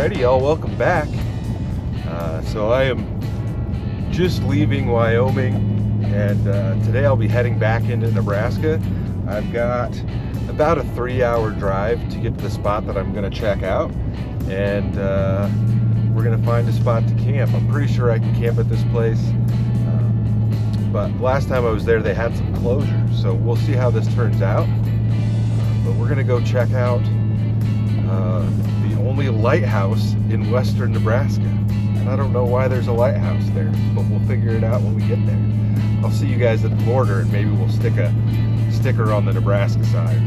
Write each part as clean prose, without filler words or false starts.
Alrighty, y'all, welcome back. So I am just leaving Wyoming, and today I'll be heading back into Nebraska. I've got about a 3-hour drive to get to the spot that I'm going to check out, and we're going to find a spot to camp. I'm pretty sure I can camp at this place, but last time I was there they had some closure, so we'll see how this turns out. But we're going to go check out the only lighthouse in western Nebraska. And I don't know why there's a lighthouse there, but we'll figure it out when we get there. I'll see you guys at the border, and maybe we'll stick a sticker on the Nebraska side.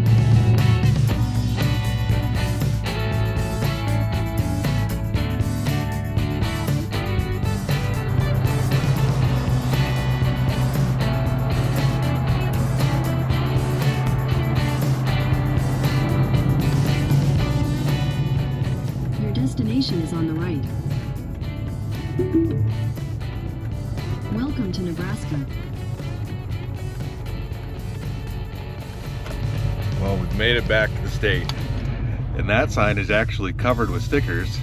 Your destination is on the right. Welcome to Nebraska. Well, we've made it back to the state, and that sign is actually covered with stickers,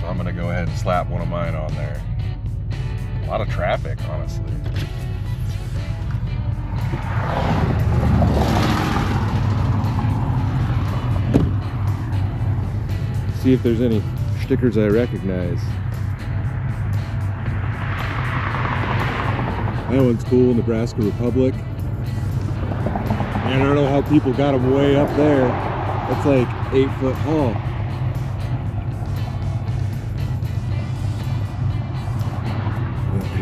so I'm gonna go ahead and slap one of mine on there. A lot of traffic, honestly. See if there's any stickers I recognize. That one's cool, Nebraska Republic. Man, I don't know how people got them way up there. That's like 8 foot tall.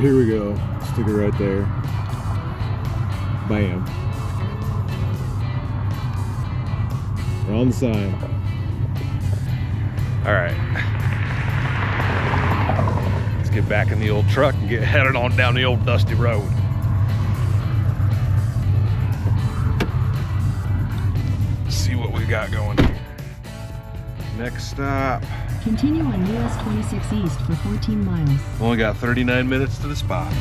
Here we go, sticker right there. Bam. We're on the sign. All right. Let's get back in the old truck and get headed on down the old dusty road. See what we got going here. Next stop. Continue on US 26 East for 14 miles. Only got 39 minutes to the spot.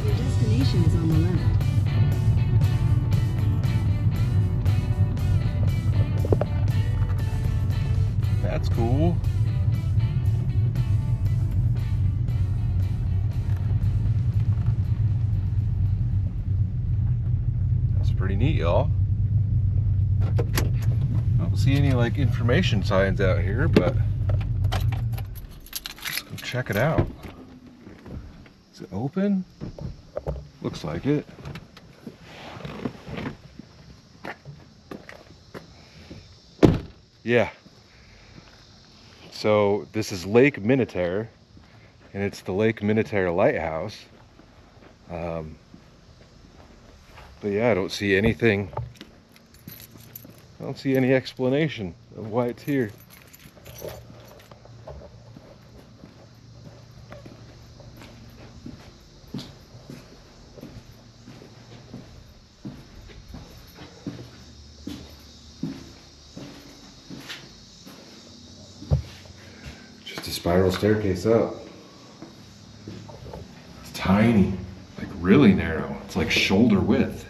Your destination is on the left. That's cool. That's pretty neat, y'all. I don't see any like information signs out here, but let's go check it out. Is it open? Looks like it. Yeah. So this is Lake Minatare, and it's the Lake Minatare Lighthouse. But yeah, I don't see anything. I don't see any explanation of why it's here. Just a spiral staircase up. It's tiny, like really narrow. It's like shoulder width.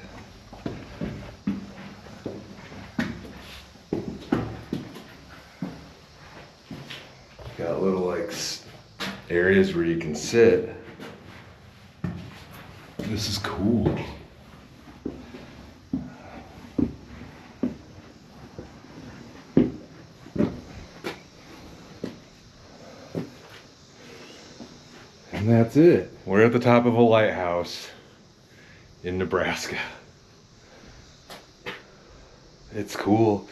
Got little like areas where you can sit. This is cool. And that's it. We're at the top of a lighthouse in Nebraska. It's cool.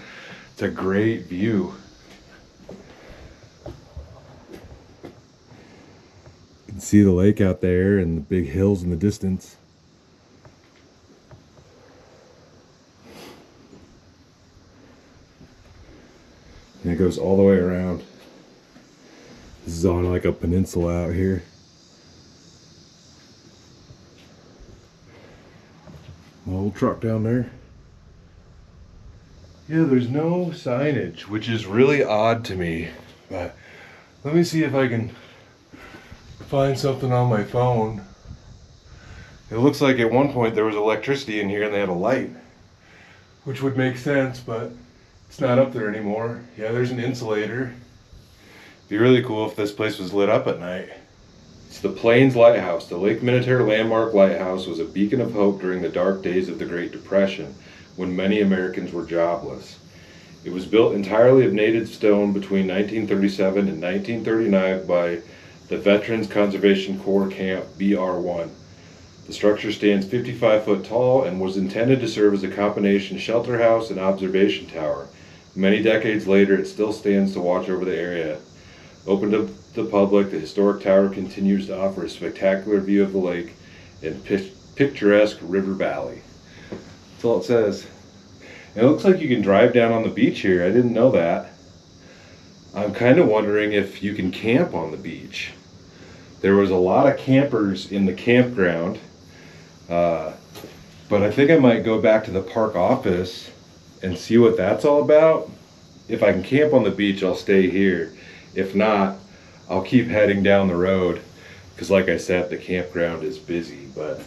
It's a great view. You can see the lake out there and the big hills in the distance. And it goes all the way around. This is on like a peninsula out here. My old truck down there. Yeah, there's no signage, which is really odd to me, but Let me see if I can find something on my phone. It looks like at one point there was electricity in here and they had a light, which would make sense, but it's not up there anymore. Yeah, there's an insulator. It'd be really cool if this place was lit up at night. It's the Plains Lighthouse. The Lake Minatare landmark lighthouse was a beacon of hope during the dark days of the Great Depression, when many Americans were jobless. It was built entirely of native stone between 1937 and 1939 by the Veterans Conservation Corps Camp BR1. The structure stands 55 foot tall and was intended to serve as a combination shelter house and observation tower. Many decades later, it still stands to watch over the area. Open to the public, the historic tower continues to offer a spectacular view of the lake and picturesque river valley. That's all it says. And it looks like you can drive down on the beach here. I didn't know that. I'm kind of wondering if you can camp on the beach. There was a lot of campers in the campground. But I think I might go back to the park office and see what that's all about. If I can camp on the beach, I'll stay here. If not, I'll keep heading down the road, because like I said, the campground is busy. But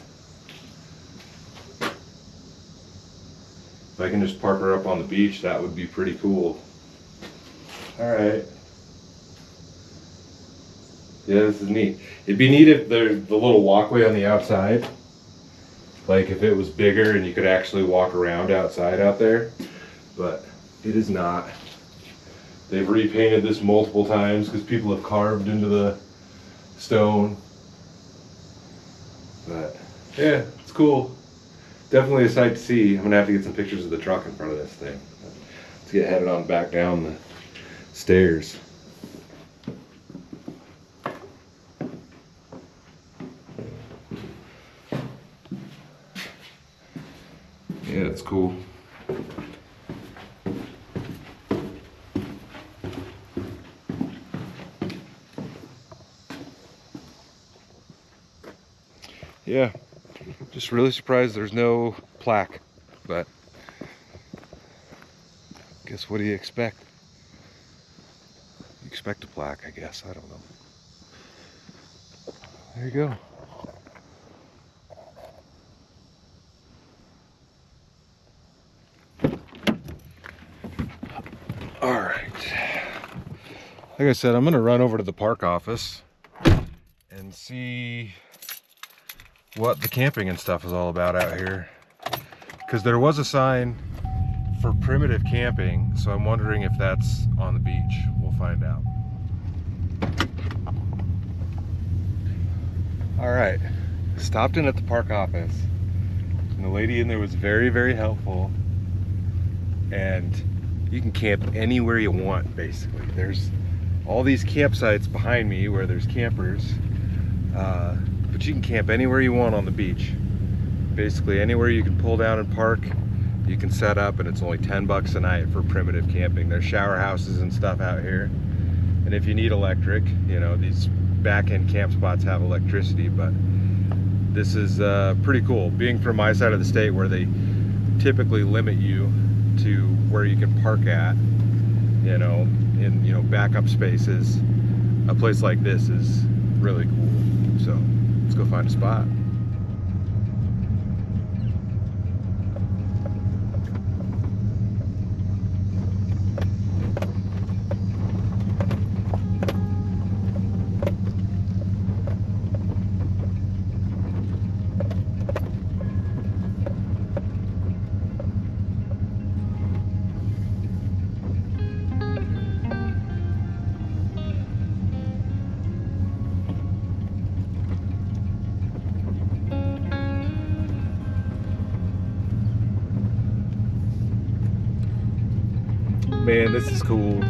if I can just park her up on the beach, that would be pretty cool. All right. Yeah, this is neat. It'd be neat if there's the little walkway on the outside. Like if it was bigger and you could actually walk around outside out there. But it is not. They've repainted this multiple times because people have carved into the stone. But yeah, it's cool. Definitely a sight to see. I'm gonna have to get some pictures of the truck in front of this thing. Let's get headed on back down the stairs. Yeah, it's cool. Yeah, just really surprised there's no plaque, but guess what do you expect? You expect a plaque, I guess. I don't know. There you go. All right. Like I said, I'm gonna run over to the park office and see what the camping and stuff is all about out here, because there was a sign for primitive camping, so I'm wondering if that's on the beach. We'll find out. All right, stopped in at the park office, and the lady in there was very, very helpful, and you can camp anywhere you want, basically. There's all these campsites behind me where there's campers, but you can camp anywhere you want on the beach. Basically anywhere you can pull down and park, you can set up, and it's only 10 bucks a night for primitive camping. There's shower houses and stuff out here. And if you need electric, you know, these back-end camp spots have electricity, but this is pretty cool. Being from my side of the state where they typically limit you to where you can park at, you know, in, you know, backup spaces, a place like this is really cool. So let's go find a spot. Man, this is cool.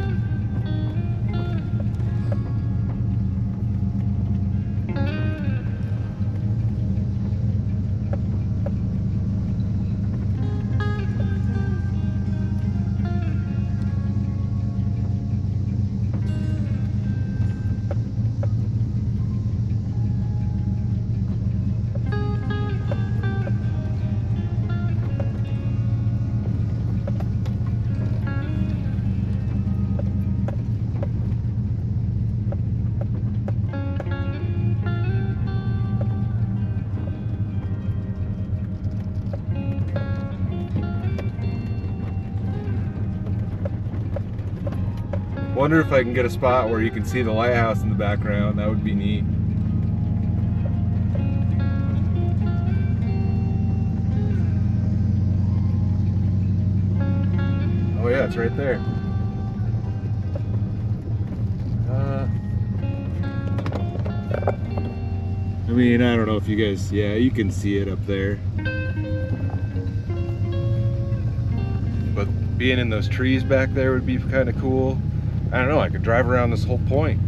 Wonder if I can get a spot where you can see the lighthouse in the background. That would be neat. Oh yeah, it's right there. I mean, I don't know if you guys, yeah, you can see it up there. But being in those trees back there would be kind of cool. I don't know, I could drive around this whole point.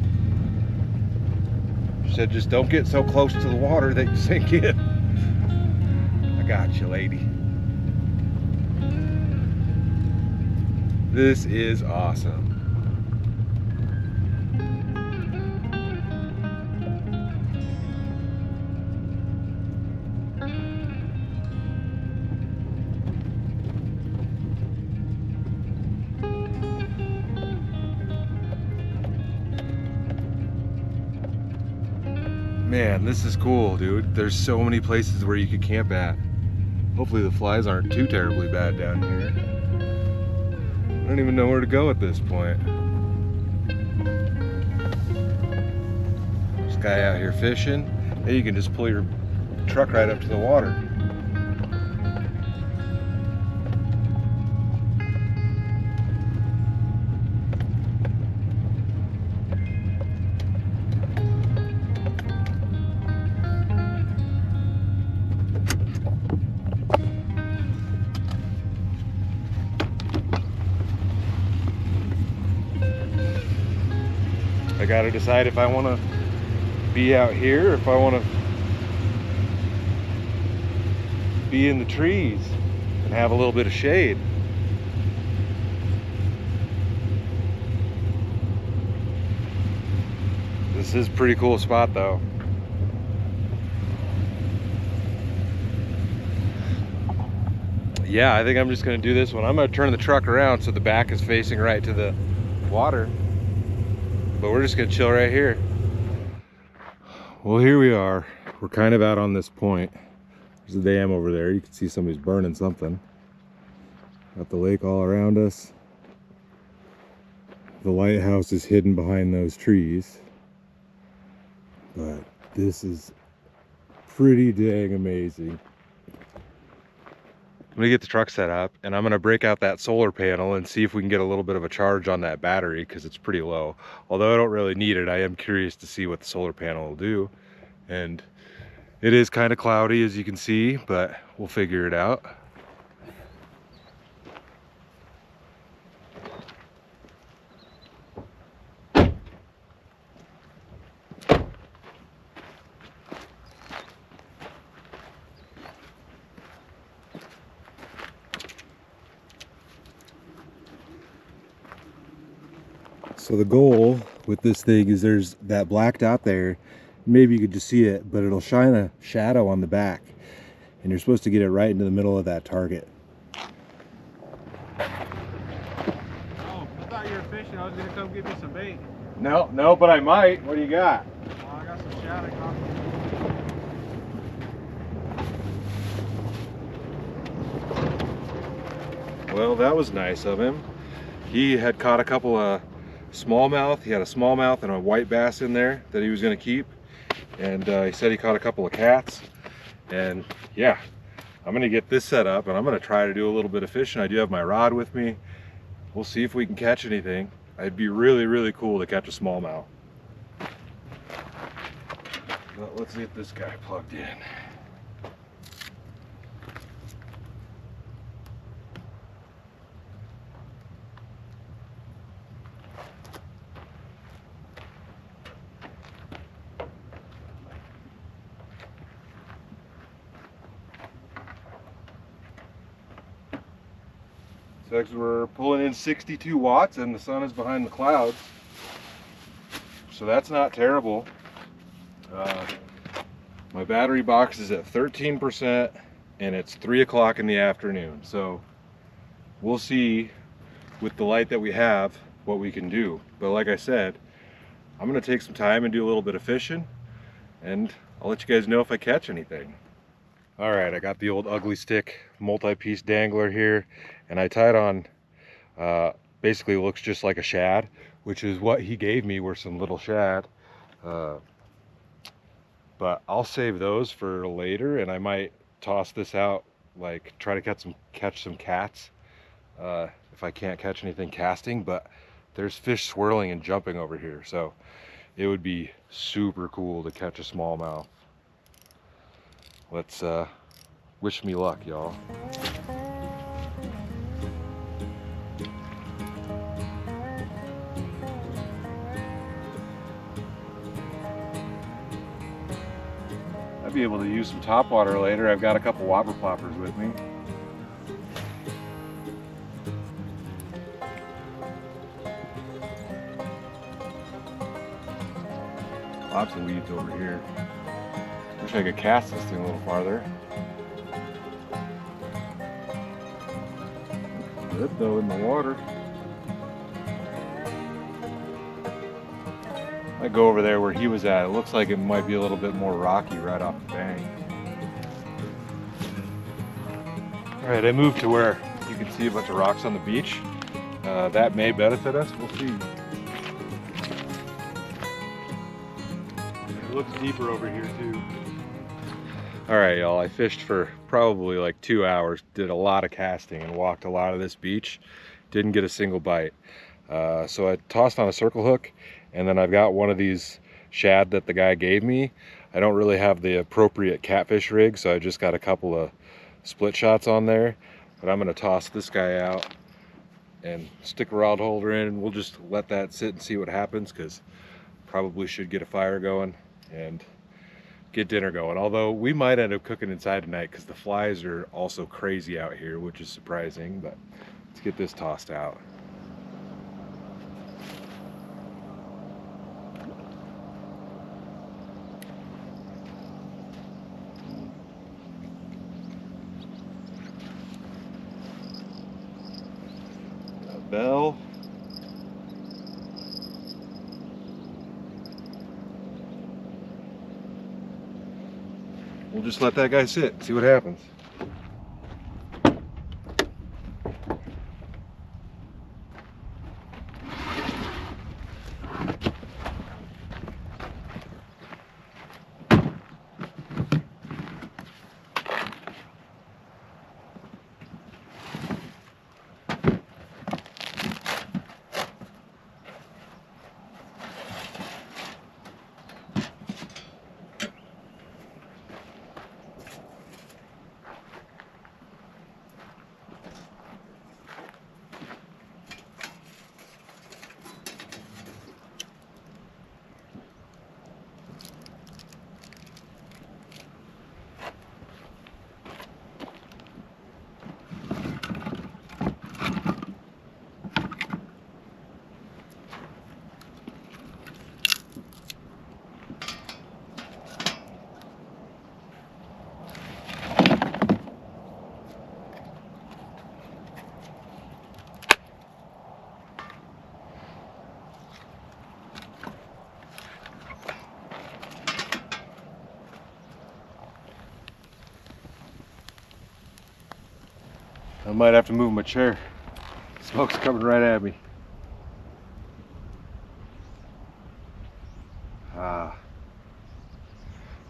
She said just don't get so close to the water that you sink in. I got you, lady. This is awesome. Man, this is cool, dude. There's so many places where you could camp at. Hopefully the flies aren't too terribly bad down here. I don't even know where to go at this point. This guy out here fishing. Hey, you can just pull your truck right up to the water. I gotta decide if I want to be out here or if I want to be in the trees and have a little bit of shade. This is a pretty cool spot though. Yeah, I think I'm just gonna do this one. I'm gonna turn the truck around so the back is facing right to the water. But we're just gonna chill right here. Well, here we are. We're kind of out on this point. There's a dam over there. You can see somebody's burning something. Got the lake all around us. The lighthouse is hidden behind those trees. But this is pretty dang amazing. I'm gonna get the truck set up and I'm gonna break out that solar panel and see if we can get a little bit of a charge on that battery because it's pretty low. Although I don't really need it, I am curious to see what the solar panel will do. And it is kind of cloudy as you can see, but we'll figure it out. So the goal with this thing is there's that black dot there. Maybe you could just see it, but it'll shine a shadow on the back. And you're supposed to get it right into the middle of that target. Oh, I thought you were fishing. I was going to come get me some bait. No, but I might. What do you got? I got some shad on. Well, that was nice of him. He had caught a couple of smallmouth. He had a smallmouth and a white bass in there that he was going to keep. And he said he caught a couple of cats. And yeah, I'm going to get this set up and I'm going to try to do a little bit of fishing. I do have my rod with me. We'll see if we can catch anything. It'd be really, really cool to catch a smallmouth. Well, let's get this guy plugged in. So we're pulling in 62 watts and the sun is behind the clouds. So that's not terrible. My battery box is at 13% and it's 3 o'clock in the afternoon. So we'll see with the light that we have what we can do. But like I said, I'm gonna take some time and do a little bit of fishing and I'll let you guys know if I catch anything. All right, I got the old ugly stick multi-piece dangler here and I tied on basically looks just like a shad, which is what he gave me, were some little shad. But I'll save those for later, and I might toss this out, like try to catch some cats if I can't catch anything casting. But there's fish swirling and jumping over here, so it would be super cool to catch a smallmouth. Let's wish me luck, y'all. I'll be able to use some topwater later. I've got a couple whopper ploppers with me. Lots of weeds over here. Wish I could cast this thing a little farther. Good though in the water. I go over there where he was at. It looks like it might be a little bit more rocky right off the bank. All right, I moved to where you can see a bunch of rocks on the beach. That may benefit us. We'll see. It looks deeper over here too. All right, y'all, I fished for probably like 2 hours, did a lot of casting and walked a lot of this beach. Didn't get a single bite. So I tossed on a circle hook, and then I've got one of these shad that the guy gave me. I don't really have the appropriate catfish rig, so I just got a couple of split shots on there. But I'm gonna toss this guy out and stick a rod holder in, and we'll just let that sit and see what happens, because probably should get a fire going and get dinner going. Although we might end up cooking inside tonight because the flies are also crazy out here, which is surprising. But let's get this tossed out. Bell. We'll just let that guy sit, see what happens. I might have to move my chair. Smoke's coming right at me.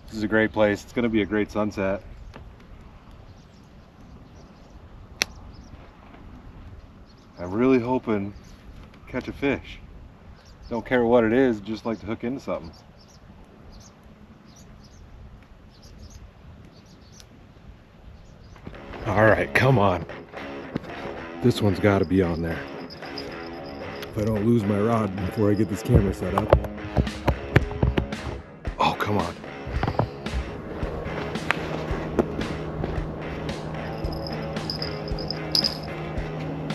This is a great place. It's gonna be a great sunset. I'm really hoping to catch a fish. Don't care what it is, just like to hook into something. All right, come on. This one's got to be on there. If I don't lose my rod before I get this camera set up. Oh, come on.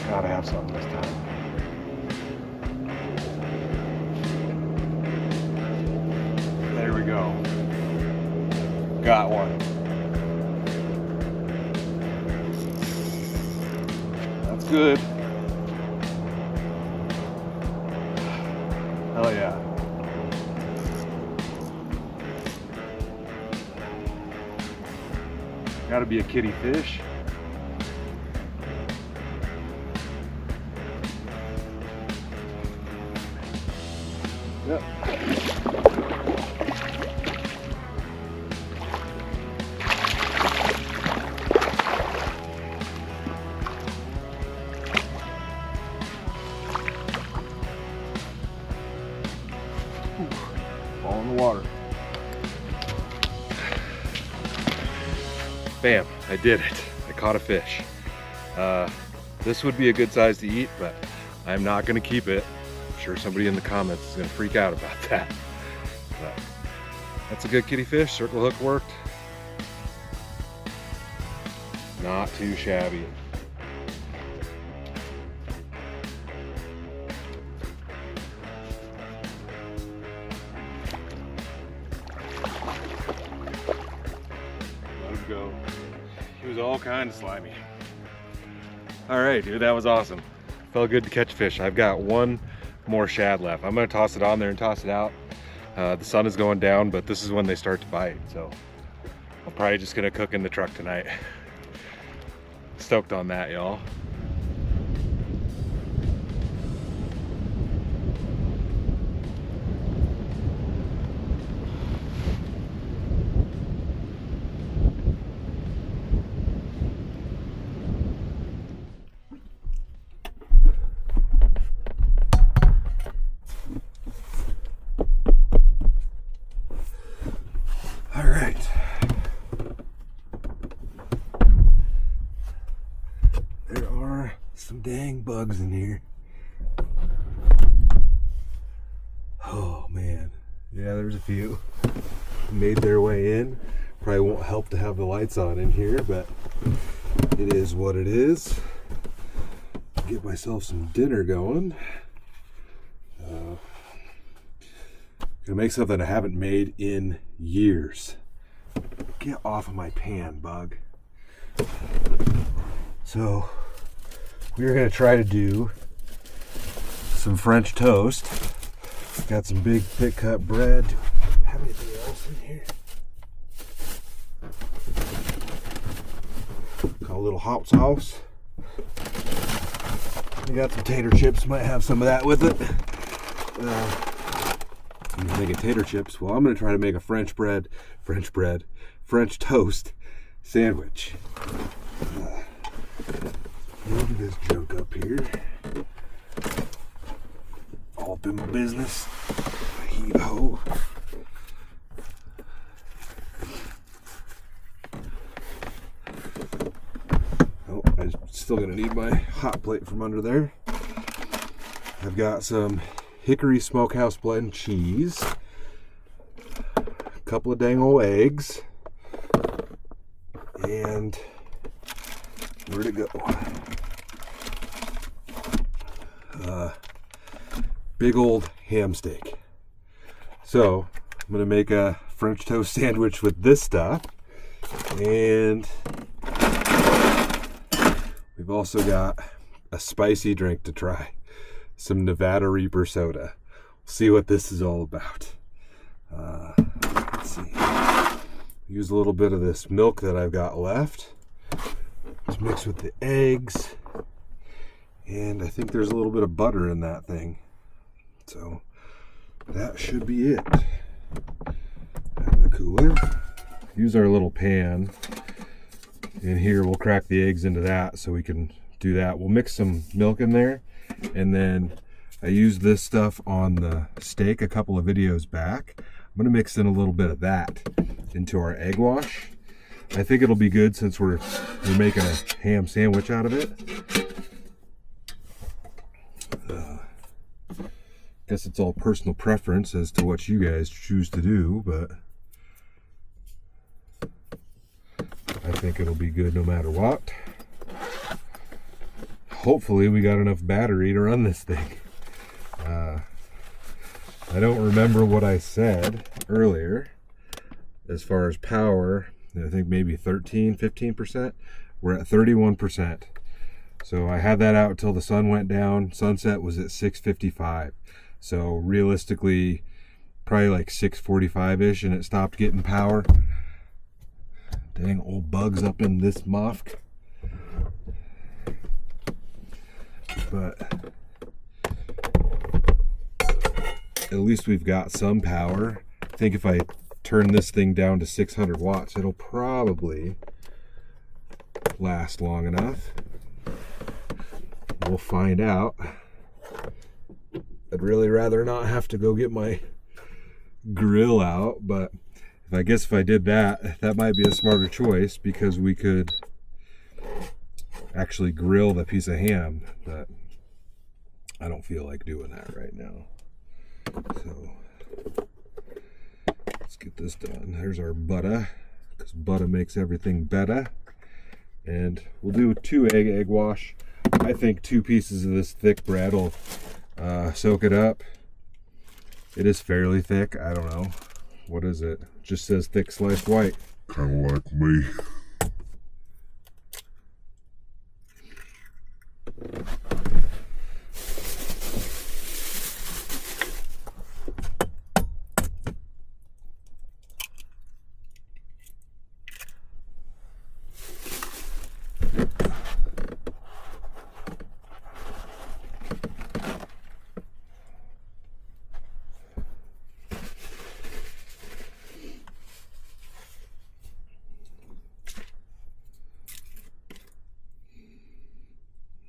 Gotta have something this time. There we go. Got one. That's good. Hell yeah. Gotta be a kitty fish. Yep. Fall in the water. Bam, I did it. I caught a fish. This would be a good size to eat, but I'm not gonna keep it. I'm sure somebody in the comments is gonna freak out about that. But that's a good kitty fish. Circle hook worked. Not too shabby. Let him go. He was all kind of slimy. All right, dude, that was awesome. Felt good to catch fish. I've got one more shad left. I'm gonna toss it on there and toss it out. The sun is going down, but this is when they start to bite. So I'm probably just gonna cook in the truck tonight. Stoked on that, y'all. All right. There are some dang bugs in here. Oh man. Yeah, there's a few. Made their way in. Probably won't help to have the lights on in here, but it is what it is. Get myself some dinner going. Gonna make something I haven't made in years. Get off of my pan, bug. So we're gonna try to do some French toast. Got some big thick cut bread. Have anything else in here? Got a little hot sauce. We got some tater chips. Might have some of that with it. I'm making tater chips. Well, I'm going to try to make a French toast sandwich. Look at this junk up here. All up in my business. Heave-ho. Oh, I'm still going to need my hot plate from under there. I've got some hickory smokehouse blend cheese, a couple of dang old eggs, and where'd it go? Big old ham steak. So I'm gonna make a French toast sandwich with this stuff, and we've also got a spicy drink to try. Some Nevada Reaper soda. See what this is all about. Let's see. Use a little bit of this milk that I've got left. Just mix with the eggs. And I think there's a little bit of butter in that thing. So that should be it. Out of the cooler. Use our little pan. In here we'll crack the eggs into that so we can do that. We'll mix some milk in there. And then I used this stuff on the steak a couple of videos back. I'm going to mix in a little bit of that into our egg wash. I think it'll be good since we're making a ham sandwich out of it. Guess it's all personal preference as to what you guys choose to do, but I think it'll be good no matter what. Hopefully we got enough battery to run this thing. I don't remember what I said earlier as far as power. I think maybe 15%. We're at 31%. So I had that out till the sun went down. Sunset was at 6:55. So realistically, probably like 6:45-ish, and it stopped getting power. Dang old bugs up in this muff. But at least we've got some power. I think if I turn this thing down to 600 watts, it'll probably last long enough. We'll find out. I'd really rather not have to go get my grill out, but I guess if I did that, that might be a smarter choice, because we could actually grill the piece of ham, but I don't feel like doing that right now. So let's get this done. There's our butter, because butter makes everything better. And we'll do 2 egg wash. I think 2 pieces of this thick bread will soak it up. It is fairly thick. I don't know. What is it? Just says thick sliced white. Kind of like me.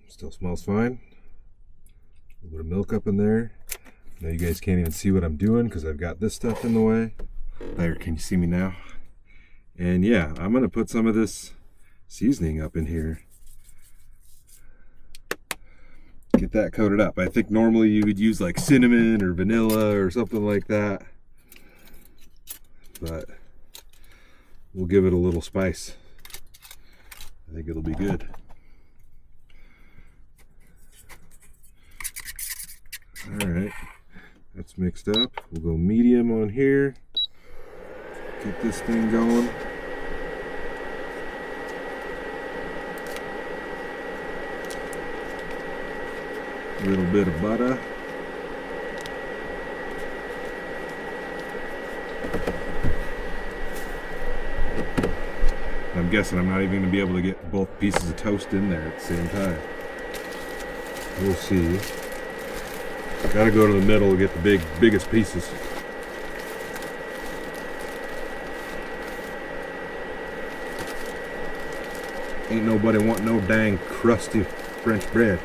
Still smells fine. A little bit of milk up in there. Now you guys can't even see what I'm doing because I've got this stuff in the way. There, can you see me now? And yeah, I'm gonna put some of this seasoning up in here. Get that coated up. I think normally you would use like cinnamon or vanilla or something like that, but we'll give it a little spice. I think it'll be good. Alright, that's mixed up. We'll go medium on here. Get this thing going. A little bit of butter. I'm guessing I'm not even going to be able to get both pieces of toast in there at the same time. We'll see. Gotta go to the middle to get the biggest pieces. Ain't nobody want no dang crusty French bread.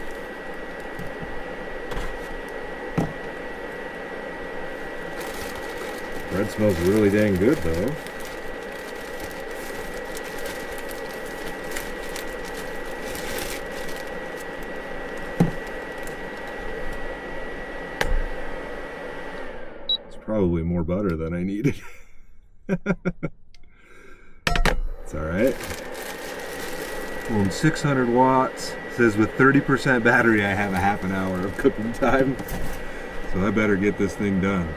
Bread smells really dang good though. Probably more butter than I needed. It's alright. Well, 600 watts. It says with 30% battery I have a half an hour of cooking time. So I better get this thing done.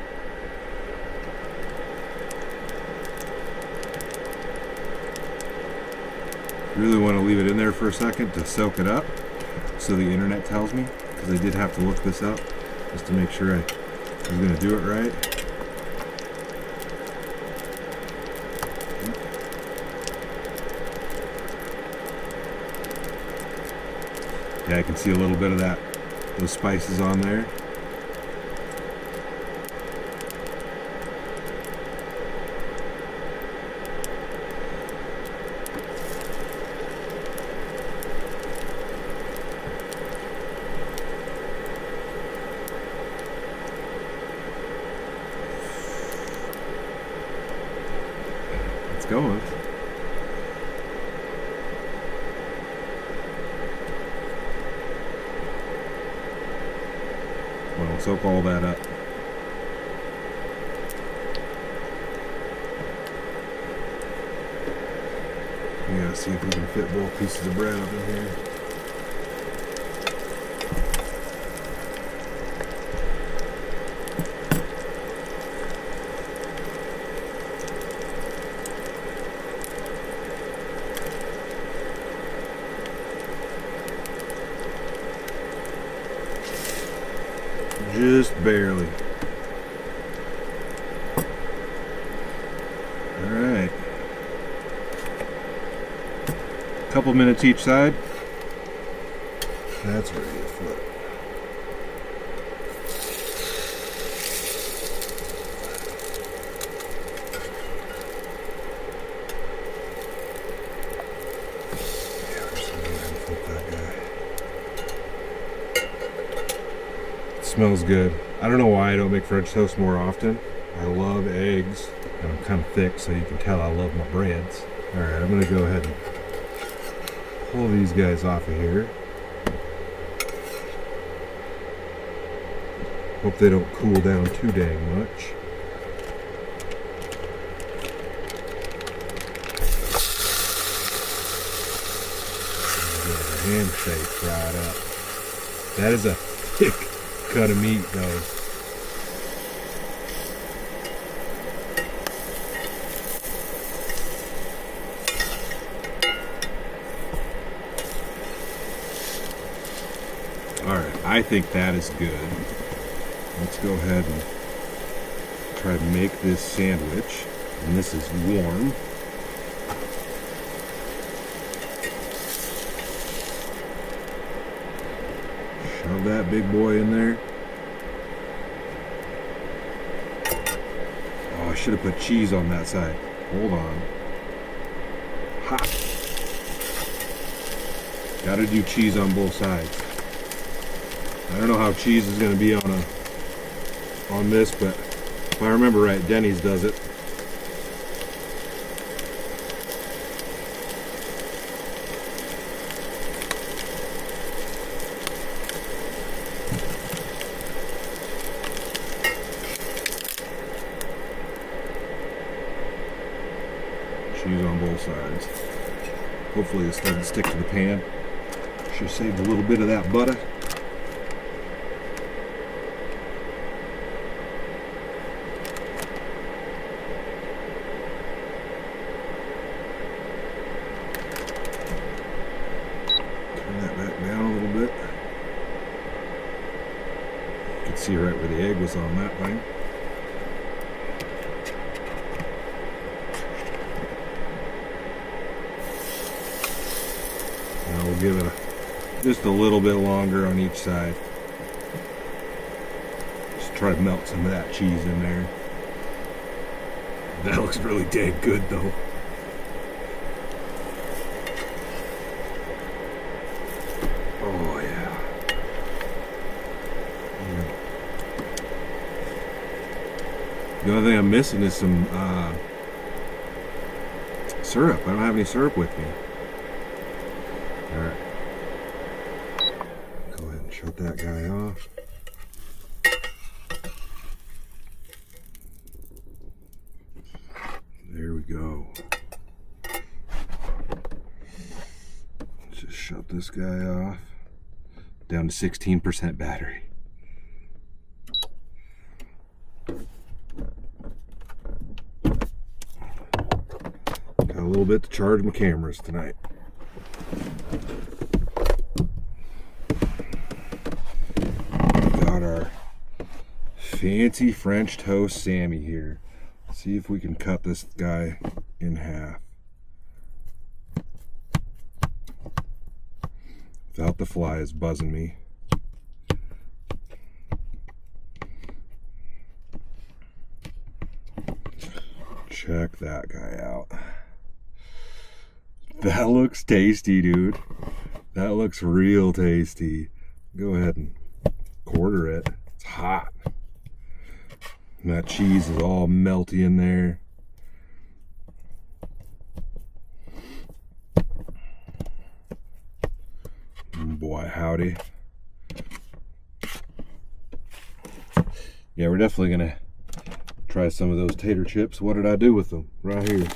Really want to leave it in there for a second to soak it up, so the internet tells me, because I did have to look this up just to make sure I was going to do it right. Yeah, I can see a little bit of that, those spices on there. It's going. Well, soak all that up. We gotta see if we can fit both pieces of bread up in here. Just barely. Alright. Couple minutes each side. That's ready to flip. Smells good. I don't know why I don't make French toast more often. I love eggs, and I'm kind of thick, so you can tell I love my breads. All right, I'm gonna go ahead and pull these guys off of here. Hope they don't cool down too dang much. Get the ham steak fried up. That is a thick cut of meat, though. Alright, I think that is good. Let's go ahead and try to make this sandwich. And this is warm. Shove that big boy in there. Oh, I should have put cheese on that side. Hold on. Hot. Gotta do cheese on both sides. I don't know how cheese is going to be on this, but if I remember right, Denny's does it. Cheese on both sides. Hopefully this doesn't stick to the pan. Should have saved a little bit of that butter. See right where the egg was on that thing. Now we'll give it just a little bit longer on each side. Just try to melt some of that cheese in there. That looks really dang good though. Oh yeah. The only thing I'm missing is some syrup. I don't have any syrup with me. Alright. Go ahead and shut that guy off. There we go. Let's just shut this guy off. Down to 16% battery. A little bit to charge my cameras tonight. Got our fancy French toast Sammy here. Let's see if we can cut this guy in half without the flies buzzing me. Check that guy out. That looks tasty, dude. That looks real tasty. Go ahead and quarter it. It's hot. And that cheese is all melty in there. Boy, howdy. Yeah, we're definitely gonna try some of those tater chips. What did I do with them? Right here.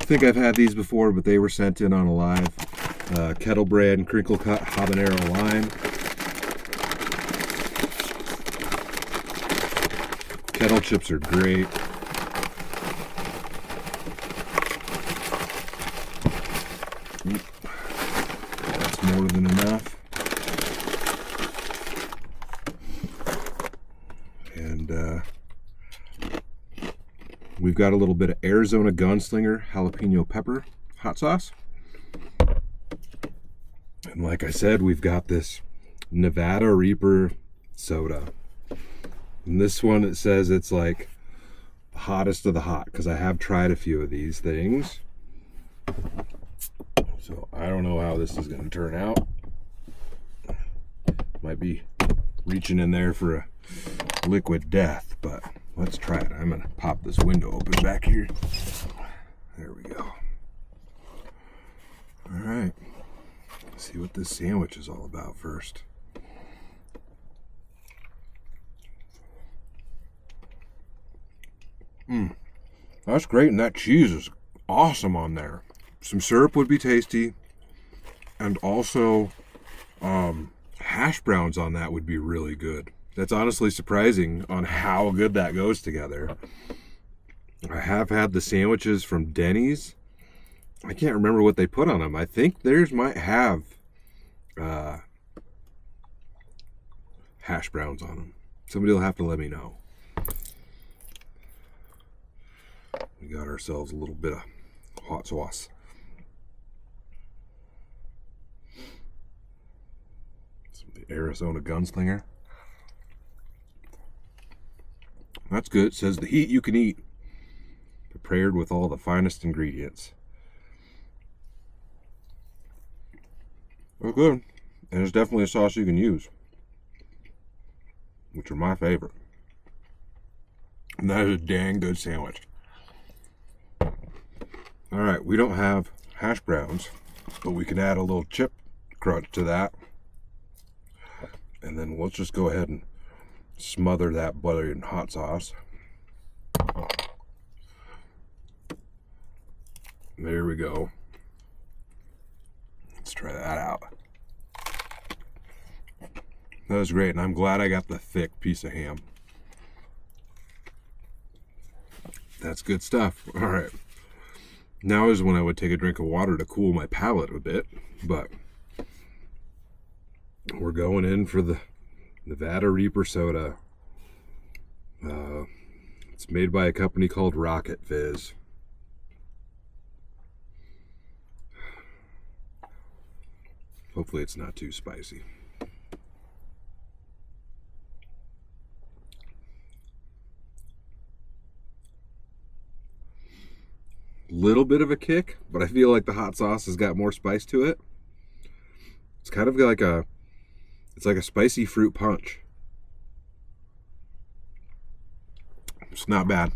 I think I've had these before, but they were sent in on a live kettle brand crinkle cut habanero lime. Kettle chips are great. That's more than enough. And we've got a little bit of Arizona Gunslinger jalapeno pepper hot sauce. And like I said, we've got this Nevada Reaper soda. And this one, it says it's like the hottest of the hot, because I have tried a few of these things. So I don't know how this is going to turn out. Might be reaching in there for a liquid death, but let's try it. I'm gonna pop this window open back here. There we go. All right, let's see what this sandwich is all about first. That's great, and that cheese is awesome on there. Some syrup would be tasty, and also hash browns on that would be really good. That's honestly surprising on how good that goes together. I have had the sandwiches from Denny's. I can't remember what they put on them. I think theirs might have hash browns on them. Somebody will have to let me know. We got ourselves a little bit of hot sauce. Some of the Arizona Gunslinger. That's good. It says the heat you can eat. Prepared with all the finest ingredients. Oh, good. And it's definitely a sauce you can use, which are my favorite. And that is a dang good sandwich. All right, we don't have hash browns, but we can add a little chip crunch to that. And then let's just go ahead and smother that butter in hot sauce. There we go. Let's try that out. That was great, and I'm glad I got the thick piece of ham. That's good stuff. All right. Now is when I would take a drink of water to cool my palate a bit, but we're going in for the Nevada Reaper soda. It's made by a company called Rocket Fizz. Hopefully it's not too spicy. Little bit of a kick, but I feel like the hot sauce has got more spice to it. It's kind of like a spicy fruit punch. It's not bad.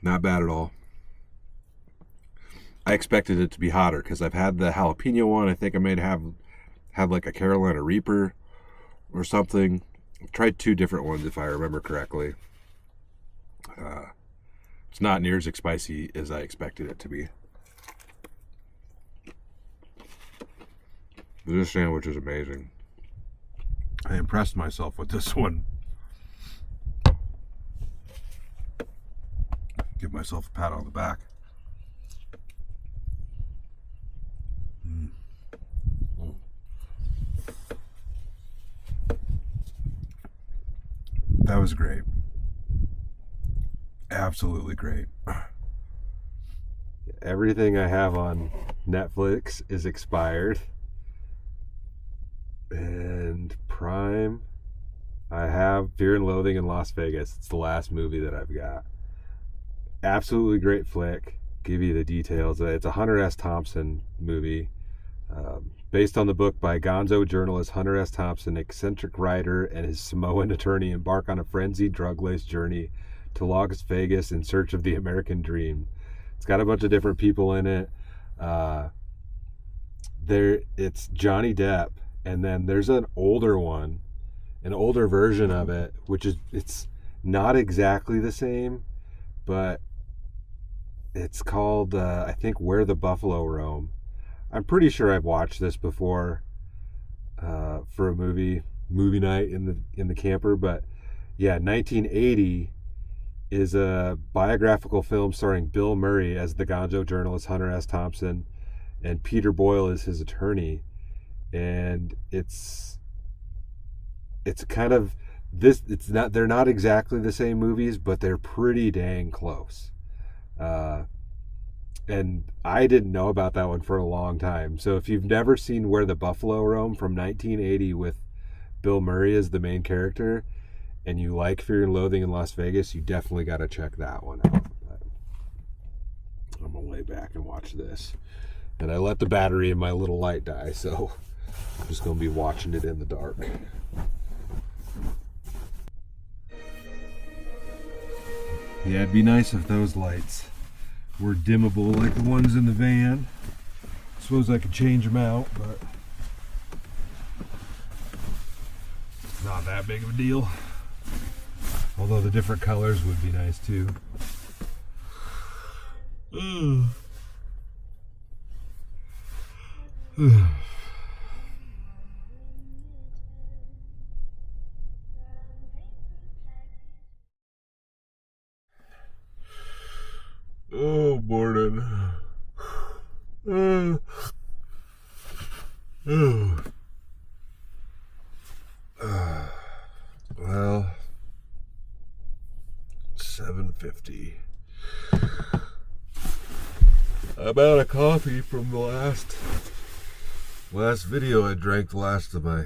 Not bad at all. I expected it to be hotter because I've had the jalapeno one. I think I may have had like a Carolina Reaper or something. I've tried 2 different ones if I remember correctly. It's not near as spicy as I expected it to be. This sandwich is amazing. I impressed myself with this one. Give myself a pat on the back. That was great. Absolutely great. Everything I have on Netflix is expired. And Prime, I have Fear and Loathing in Las Vegas. It's the last movie that I've got. Absolutely great flick. Give you the details. It's a Hunter S. Thompson movie. Based on the book by gonzo journalist Hunter S. Thompson, eccentric writer and his Samoan attorney embark on a frenzied drug-laced journey to Las Vegas in search of the American dream. It's got a bunch of different people in it. It's Johnny Depp, and then there's an older one, an older version of it, it's not exactly the same, but it's called I think Where the Buffalo Roam. I'm pretty sure I've watched this before for a movie night in the camper, but yeah, 1980 is a biographical film starring Bill Murray as the gonzo journalist Hunter S. Thompson, and Peter Boyle is his attorney. And it's kind of this. They're not exactly the same movies, but they're pretty dang close. And I didn't know about that one for a long time. So if you've never seen Where the Buffalo Roam from 1980 with Bill Murray as the main character, and you like Fear and Loathing in Las Vegas, you definitely got to check that one out. But I'm going to lay back and watch this. And I let the battery in my little light die, so I'm just going to be watching it in the dark. Yeah, it'd be nice if those lights were dimmable like the ones in the van. I suppose I could change them out, but it's not that big of a deal. Although the different colors would be nice too. Oh, morning. Well, 7:50. I'm out of coffee from the last video. I drank the last of my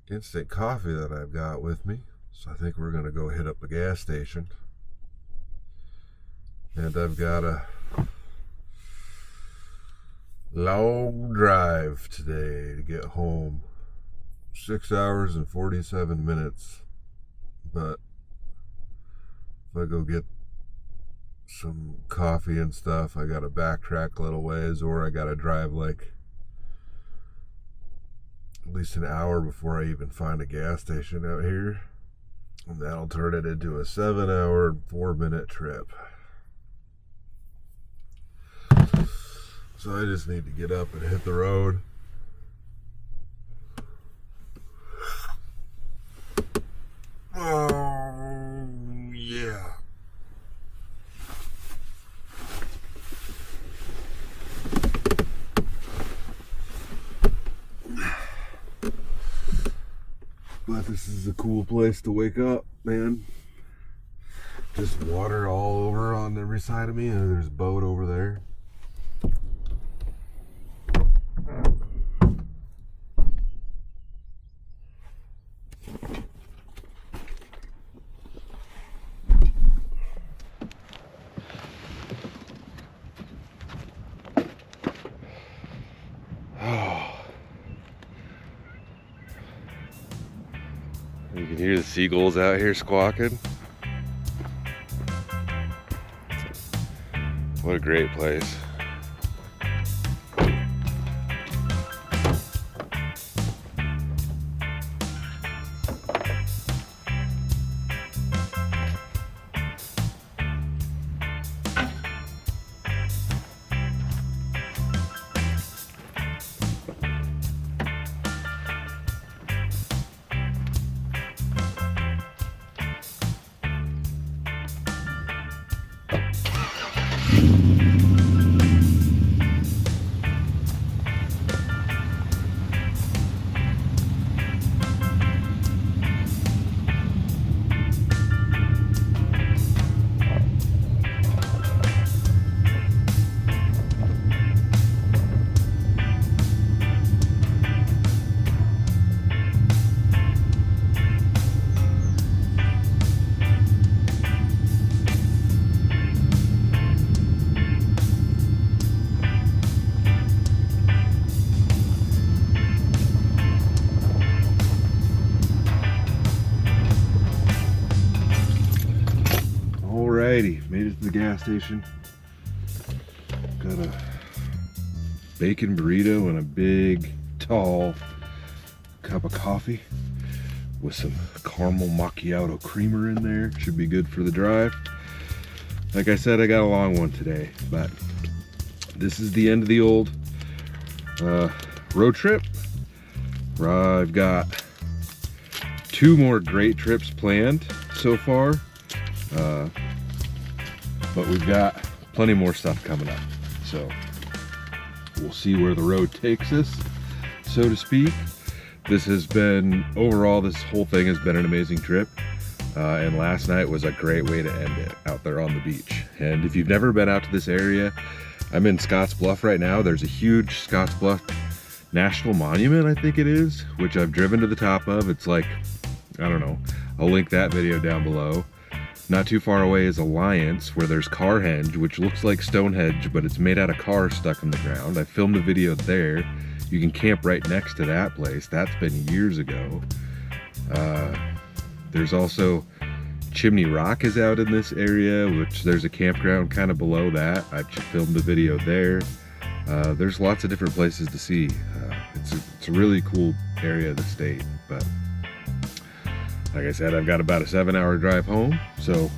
instant coffee that I've got with me. So I think we're gonna go hit up the gas station. And I've got a long drive today to get home. 6 hours and 47 minutes. But if I go get some coffee and stuff, I gotta backtrack a little ways, or I gotta drive like at least an hour before I even find a gas station out here. And that'll turn it into a 7-hour and 4-minute trip. So I just need to get up and hit the road. Oh, yeah. But this is a cool place to wake up, man. Just water all over on every side of me, and there's a boat over there. You can hear the seagulls out here squawking. What a great place. Alrighty, made it to the gas station. Got a bacon burrito and a big, tall cup of coffee with some caramel macchiato creamer in there. Should be good for the drive. Like I said, I got a long one today, but this is the end of the old road trip. I've got 2 more great trips planned so far. But we've got plenty more stuff coming up. So we'll see where the road takes us, so to speak. This has been, overall, this whole thing has been an amazing trip. And last night was a great way to end it out there on the beach. And if you've never been out to this area, I'm in Scotts Bluff right now. There's a huge Scotts Bluff National Monument, I think it is, which I've driven to the top of. It's like, I don't know, I'll link that video down below. Not too far away is Alliance, where there's Carhenge, which looks like Stonehenge, but it's made out of cars stuck in the ground. I filmed a video there. You can camp right next to that place. That's been years ago. There's also Chimney Rock is out in this area, which there's a campground kind of below that. I filmed a video there. There's lots of different places to see. It's a really cool area of the state, but like I said, I've got about a 7-hour drive home, so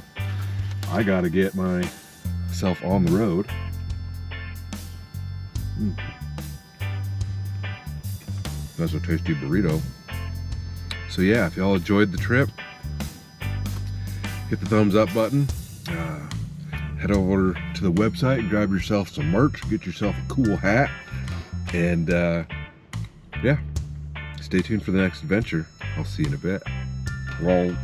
I gotta get myself on the road. That's a tasty burrito. So yeah, if y'all enjoyed the trip, hit the thumbs up button. Head over to the website and grab yourself some merch, get yourself a cool hat, and yeah, stay tuned for the next adventure. I'll see you in a bit. Well,